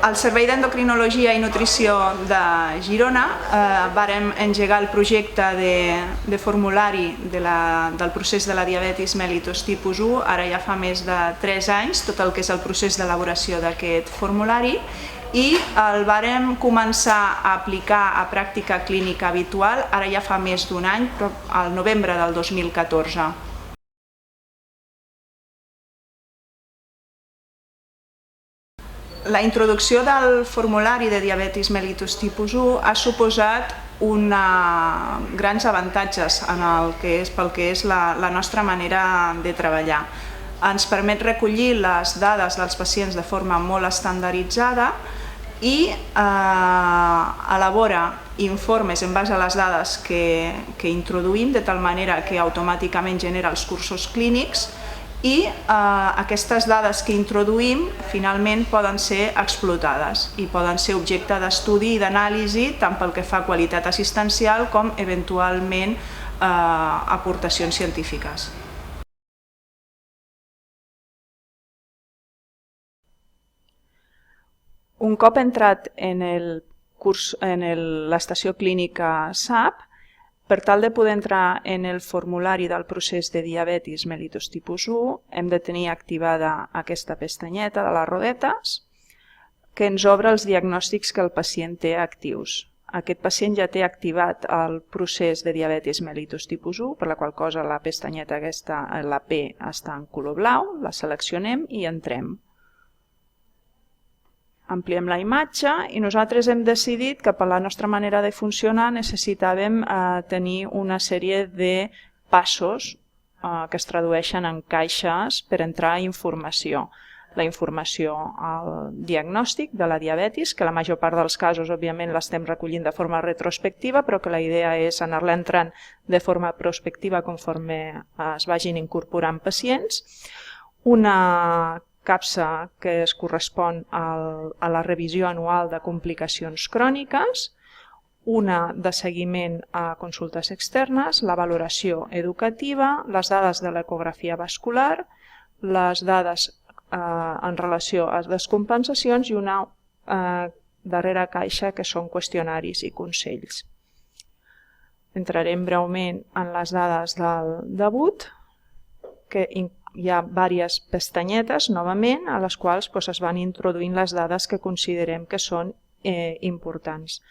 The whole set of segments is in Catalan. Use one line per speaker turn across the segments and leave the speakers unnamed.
Al Servei d'Endocrinologia i Nutrició de Girona vàrem engegar el projecte de formulari del procés de la diabetis mellitus tipus 1, ara ja fa més de 3 anys, tot el que és el procés d'elaboració d'aquest formulari, i el vàrem començar a aplicar a pràctica clínica habitual ara ja fa més d'un any, però al novembre del 2014. La introducció del formulari de diabetis mellitus tipus 1 ha suposat grans avantatges pel que és la nostra manera de treballar. Ens permet recollir les dades dels pacients de forma molt estandarditzada i elabora informes en base a les dades que introduïm, de tal manera que automàticament genera els cursos clínics, i aquestes dades que introduïm finalment poden ser explotades i poden ser objecte d'estudi i d'anàlisi tant pel que fa a qualitat assistencial com eventualment aportacions científiques. Un cop entrat en l'estació clínica SAP, per tal de poder entrar en el formulari del procés de diabetis mellitus tipus 1, hem de tenir activada aquesta pestanyeta de les rodetes que ens obre els diagnòstics que el pacient té actius. Aquest pacient ja té activat el procés de diabetis mellitus tipus 1, per la qual cosa la pestanyeta aquesta, la P, està en color blau, la seleccionem i entrem. Ampliem la imatge i nosaltres hem decidit que per la nostra manera de funcionar necessitàvem tenir una sèrie de passos que es tradueixen en caixes per entrar informació. La informació al diagnòstic de la diabetis, que la major part dels casos òbviament l'estem recollint de forma retrospectiva, però que la idea és anar-la entrant de forma prospectiva conforme es vagin incorporant pacients. Una capsa que es correspon a la revisió anual de complicacions cròniques, una de seguiment a consultes externes, la valoració educativa, les dades de l'ecografia vascular, les dades en relació a descompensacions i una darrera caixa que són qüestionaris i consells. Entrarem breument en les dades del debut, que hi ha diverses pestanyetes, novament, a les quals es van introduint les dades que considerem que són importants.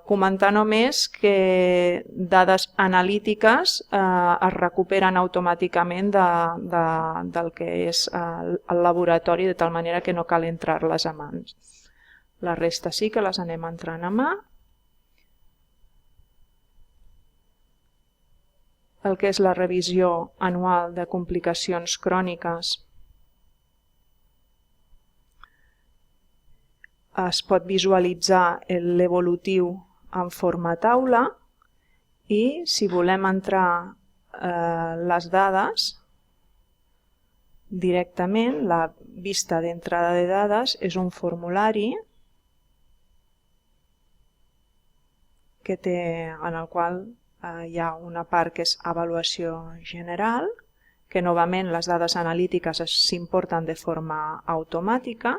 Comentar només que dades analítiques es recuperen automàticament del que és el laboratori, de tal manera que no cal entrar-les a mans. La resta sí que les anem entrant a mà. El que és la revisió anual de complicacions cròniques es pot visualitzar l'evolutiu en forma taula i si volem entrar les dades directament, la vista d'entrada de dades és un formulari en el qual hi ha una part que és avaluació general, que novament les dades analítiques s'importen de forma automàtica.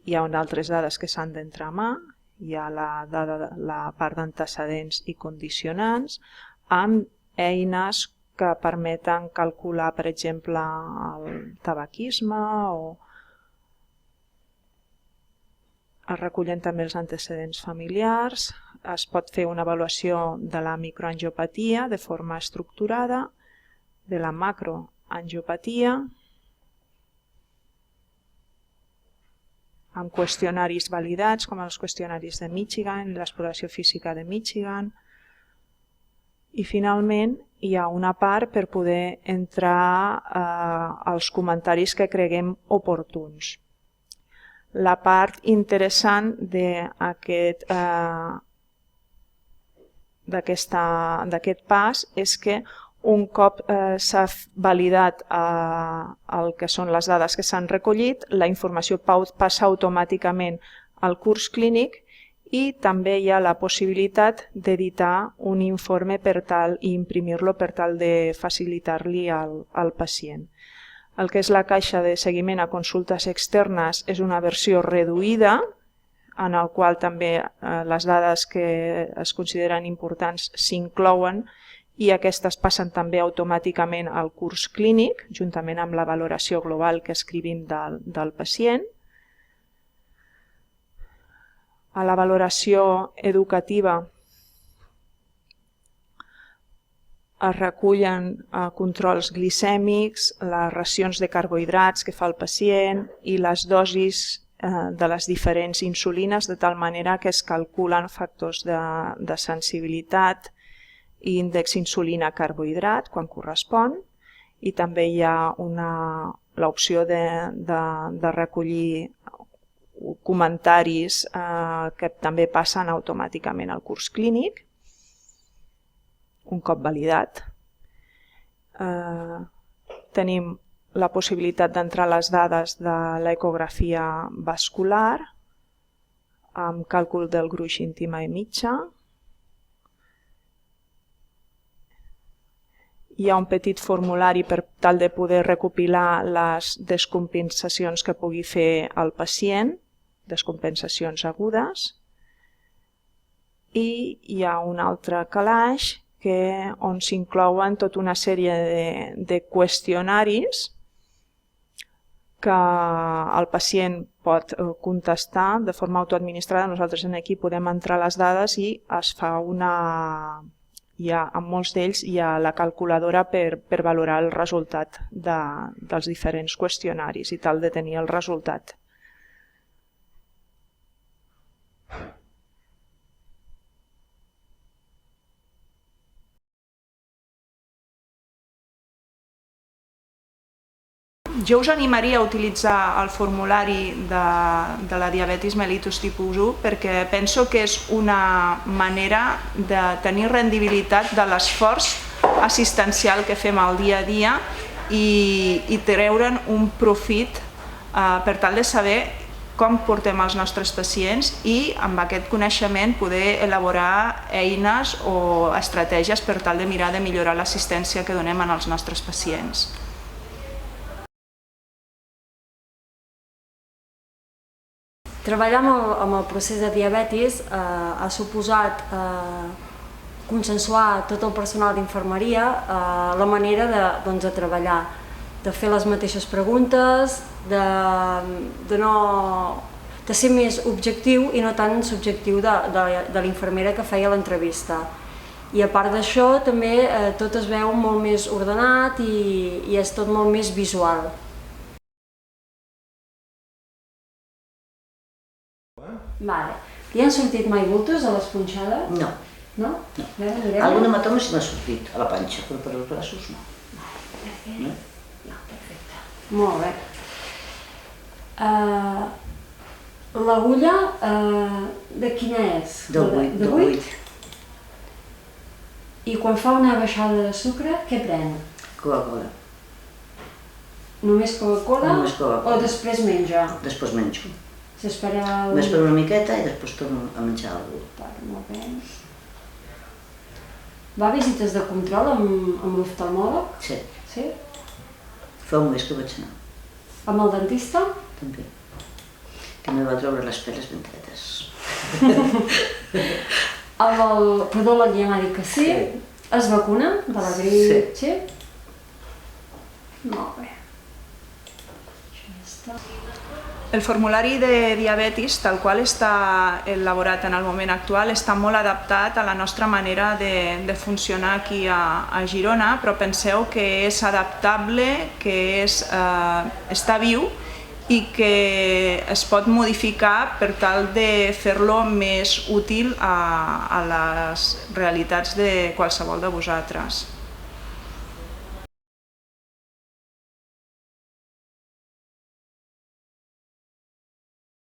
Hi ha altres dades que s'han d'entrar a mà, hi ha la part d'antecedents i condicionants, amb eines que permeten calcular, per exemple, el tabaquisme o es recullen també els antecedents familiars. Es pot fer una avaluació de la microangiopatia de forma estructurada, de la macroangiopatia, amb qüestionaris validats com els qüestionaris de Michigan, l'exploració física de Michigan. I finalment hi ha una part per poder entrar als comentaris que creguem oportuns. La part interessant d'aquest pas és que un cop s'ha validat el que són les dades que s'han recollit, la informació passa automàticament al curs clínic i també hi ha la possibilitat d'editar un informe i imprimir-lo per tal de facilitar-li al pacient. El que és la caixa de seguiment a consultes externes és una versió reduïda, en el qual també les dades que es consideren importants s'inclouen i aquestes passen també automàticament al curs clínic, juntament amb la valoració global que escrivim del pacient. A la valoració educativa es recullen controls glicèmics, les racions de carbohidrats que fa el pacient i les dosis de les diferents insulines, de tal manera que es calculen factors de sensibilitat i índex insulina-carbohidrat quan correspon, i també hi ha l'opció de recollir comentaris que també passen automàticament al curs clínic, un cop validat. Tenim la possibilitat d'entrar les dades de l'ecografia vascular amb càlcul del gruix íntima i mitja. Hi ha un petit formulari per tal de poder recopilar les descompensacions que pugui fer el pacient, descompensacions agudes, i hi ha un altre calaix on s'inclouen tota una sèrie de qüestionaris que el pacient pot contestar de forma autoadministrada. Nosaltres aquí podem entrar les dades i es fa en molts d'ells hi ha la calculadora per valorar el resultat dels diferents qüestionaris i tal de tenir el resultat. Jo us animaria a utilitzar el formulari de la diabetis mellitus tipus 1 perquè penso que és una manera de tenir rendibilitat de l'esforç assistencial que fem al dia a dia i treure'n un profit per tal de saber com portem els nostres pacients i amb aquest coneixement poder elaborar eines o estratègies per tal de mirar de millorar l'assistència que donem als nostres pacients.
Treballar amb el procés de diabetis ha suposat consensuar tot el personal d'infermeria la manera de treballar, de fer les mateixes preguntes, de ser més objectiu i no tan subjectiu de l'infermera que feia l'entrevista. I a part d'això també tot es veu molt més ordenat i és tot molt més visual. Vale. Hi han sortit mai bultos a les punxades?
No.
No?
Algun hematoma sí m'ha sortit a la panxa, però per als braços no.
No, perfecte. Molt bé. L'agulla de quina és?
De 8.
I quan fa una baixada de sucre, què pren?
Coca-Cola.
Només Coca-Cola?
Només Coca-Cola.
O després menja?
Després menjo.
S'espera...
M'espero una miqueta i després torno a menjar alguna cosa.
Molt bé. Va a visites de control amb l'oftalmòleg?
Sí.
Sí?
Fa un mes que vaig anar.
Amb el dentista?
També. Que me va treure les peles ben dretes.
Amb el podòleg ja m'ha dit que sí. Es vacuna de la grip? Sí. Molt bé. Això està.
El formulari de diabetis, tal qual està elaborat en el moment actual, està molt adaptat a la nostra manera de funcionar aquí a Girona, però penseu que és adaptable, que està viu i que es pot modificar per tal de fer-lo més útil a les realitats de qualsevol de vosaltres.